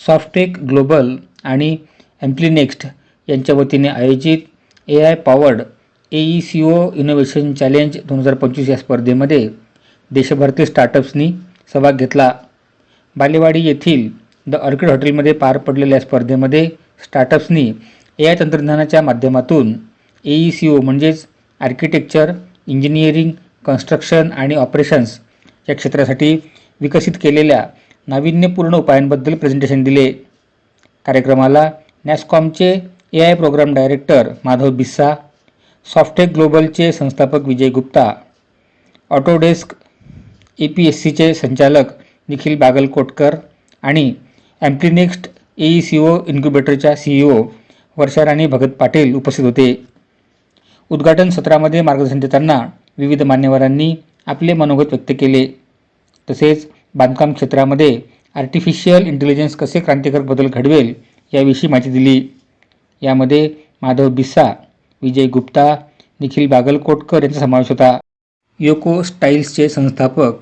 Softech global आणि ॲम्प्लिनेक्स्ट यांच्या वतीने आयोजित AI powered AECO innovation challenge 2025 या स्पर्धेमध्ये देशभरातील स्टार्टअप्सनी सहभाग घेतला. बालेवाडी येथील द ऑर्किड हॉटेलमध्ये पार पडलेल्या स्पर्धेमध्ये स्टार्टअप्सनी AI तंत्रज्ञानाच्या माध्यमातून AECO म्हणजेच आर्किटेक्चर, इंजिनिअरिंग, कन्स्ट्रक्शन आणि ऑपरेशन्स या क्षेत्रासाठी विकसित केलेल्या नाविन्यपूर्ण उपायांबद्दल प्रेझेंटेशन दिले. कार्यक्रमाला नॅस्कॉमचे AI प्रोग्राम डायरेक्टर माधव बिस्सा, सॉफ्टेक ग्लोबलचे संस्थापक विजय गुप्ता, ऑटोडेस्क APSCचे संचालक निखिल बागलकोटकर आणि ॲम्प्लिनेक्स्ट AECO इन्क्युबेटरच्या CEO वर्षा राणी भगत पाटील उपस्थित होते. उद्घाटन सत्रामध्ये मार्गदर्शन देताना विविध मान्यवरांनी आपले मनोगत व्यक्त केले. तसेच बांधकाम क्षेत्रामध्ये आर्टिफिशियल इंटेलिजन्स कसे क्रांतिकारक बदल घडवेल याविषयी माहिती दिली. यामध्ये माधव बिस्सा, विजय गुप्ता, निखिल बागलकोटकर यांचा समावेश होता. योको स्टाईल्सचे संस्थापक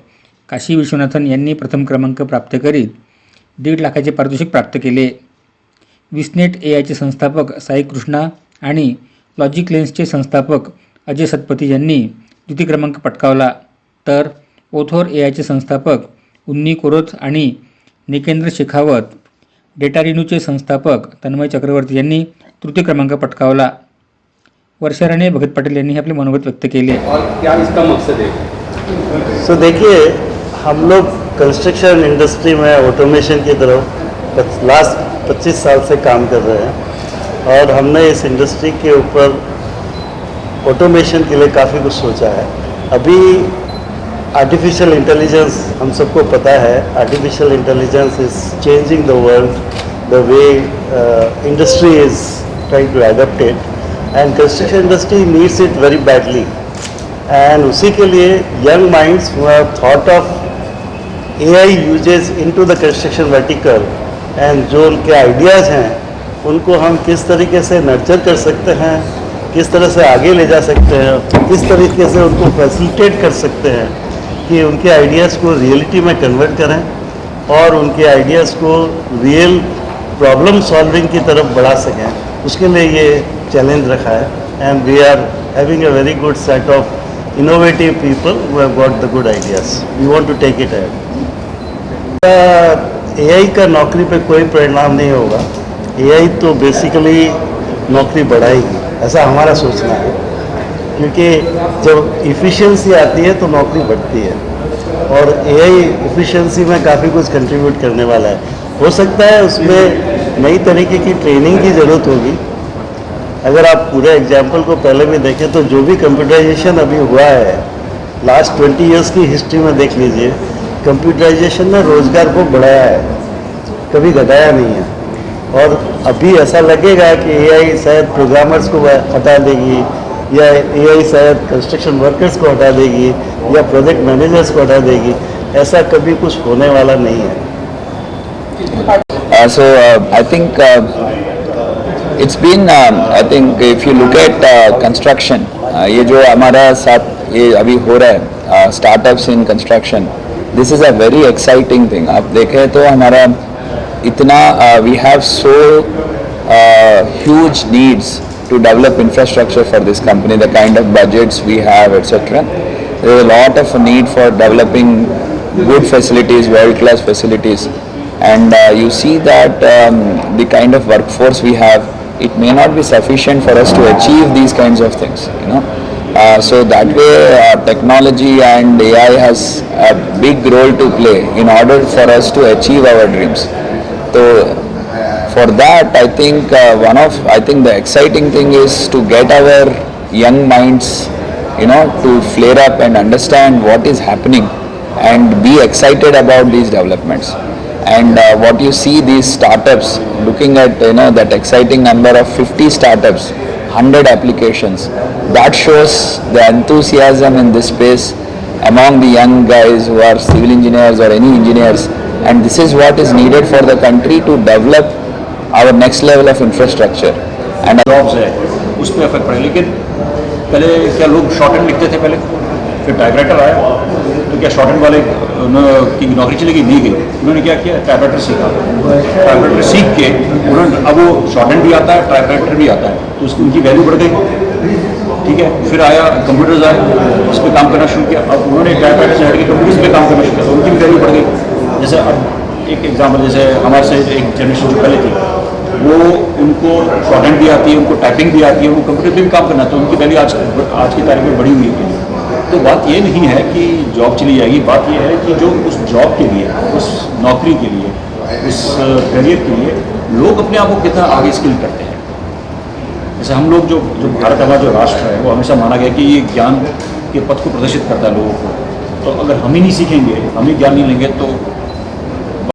काशी विश्वनाथन यांनी प्रथम क्रमांक प्राप्त करीत 1.5 लाखाचे पारितोषिक प्राप्त केले. विस्नेट AIचे संस्थापक साई कृष्णा आणि लॉजिक लेन्सचे संस्थापक अजय सतपथी यांनी द्वितीय क्रमांक पटकावला. तर ओथोर AIचे संस्थापक उन्नी कोरोथ आणि निकेंद्र शेखावत, डेटारिनूचे संस्थापक तन्मय चक्रवर्ती यांनी तृतीय क्रमांक पटकावला. वर्षा राणी भगत पाटील यांनी आपले मनोगत व्यक्त केले. और क्या इसका मकसद है? सो देखिए, हम लोग कंस्ट्रक्शन इंडस्ट्री में ऑटोमेशन की तरफ लास्ट 25 साल से काम कर रहे हैं और हमने इस इंडस्ट्री के ऊपर ऑटोमेशन के लिए काफ़ी कुछ सोचा है. अभी आर्टिफिशियल इंटेलिजेंस हम सबको पता है, artificial intelligence is changing the world, the way industry is trying to adopt it and construction industry needs it very badly. And उसी के लिए young minds who have thought of AI uses into the construction vertical and जो उनके ideas हैं उनको हम किस तरीके से नर्चर कर सकते हैं, किस तरह से आगे ले जा सकते हैं, किस तरीके से उनको फैसिलिटेट कर सकते हैं कि उनके आइडियाज़ को रियलिटी में कन्वर्ट करें और उनके आइडियाज़ को रियल प्रॉब्लम सॉल्विंग की तरफ बढ़ा सकें. उसके लिए ये चैलेंज रखा है and we are having a very good set of innovative people who have got the good ideas. We want to take it ahead. AI का नौकरी पे कोई परिणाम नहीं होगा. AI तो बेसिकली नौकरी बढ़ाएगी, ऐसा हमारा सोचना है, क्योंकि जब इफ़िशियंसी आती है तो नौकरी बढ़ती है और AI इफ़िशियंसी में काफ़ी कुछ कंट्रीब्यूट करने वाला है. हो सकता है उसमें नई तरीके की ट्रेनिंग की ज़रूरत होगी. अगर आप पूरे एग्जाम्पल को पहले भी देखें तो जो भी कंप्यूटराइजेशन अभी हुआ है लास्ट 20 ईयर्स की हिस्ट्री में देख लीजिए, कंप्यूटराइजेशन ने रोज़गार को बढ़ाया है, कभी घटाया नहीं है. और अभी ऐसा लगेगा कि AI शायद प्रोग्रामर्स को हटा देगी या AI शायद कंस्ट्रक्शन वर्कर्स को हटा देगी या प्रोजेक्ट मैनेजर्स को हटा देगी. ऐसा कभी कुछ होने वाला नहीं है. I think it's been I think if you look at construction, ये जो हमारा साथ ये अभी हो रहा है startups in construction, this is a very exciting thing. आप देखें तो हमारा इतना we have so huge needs to develop infrastructure for this company, the kind of budgets we have, etc. There is a lot of need for developing good facilities, world-class facilities, and you see that the kind of workforce we have, it may not be sufficient for us to achieve these kinds of things, you know. So that way technology and AI has a big role to play in order for us to achieve our dreams. So for that, I think the exciting thing is to get our young minds, you know, to flare up and understand what is happening and be excited about these developments. And what you see these startups looking at, you know, that exciting number of 50 startups, 100 applications, that shows the enthusiasm in this space among the young guys who are civil engineers or any engineers. And this is what is needed for the country to develop our next level of infrastructure. And jobs है उस पर effect पड़े. लेकिन पहले क्या लोग short hand लिखते थे पहले? फिर टाइपराइटर आया तो क्या शॉर्ट हैंड वाले की नौकरी चली गई, नहीं गई। उन्होंने क्या किया, टाइपराइटर सीखा। टाइपराइटर सीख के उन्होंने, अब वो शॉर्ट हैंड भी आता है, टाइपराइटर भी आता है, तो उसकी उनकी वैल्यू बढ़ गई। ठीक है, फिर आया कंप्यूटर्स आए, उस पर काम करना शुरू किया। अब उन्होंने टाइपराइटर से हट के कंप्यूटर्स पे काम करना शुरू किया, तो उनकी भी वैल्यू बढ़ गई। जैसे अब एक एग्जाम्पल, जैसे हमारे से एक जनरेशन जो पहले थी, वो उनको शॉर्ट हैंड भी आती है, उनको टाइपिंग भी आती है, उनको कंप्यूटर पे भी काम करना, तो उनकी वैल्यू आज की तारीख में बढ़ी हुई है। तो बात ये नहीं है कि जॉब चली जाएगी, बात ये है कि जो उस जॉब के लिए, उस नौकरी के लिए, उस करियर के लिए लोग अपने आप को कितना आगे स्किल करते हैं। जैसे हम लोग जो भारत हमारा जो राष्ट्र है, वो हमेशा माना गया कि ये ज्ञान के पथ को प्रदर्शित करता है लोगों को। तो अगर हम ही नहीं सीखेंगे, हम ही ज्ञान नहीं लेंगे, तो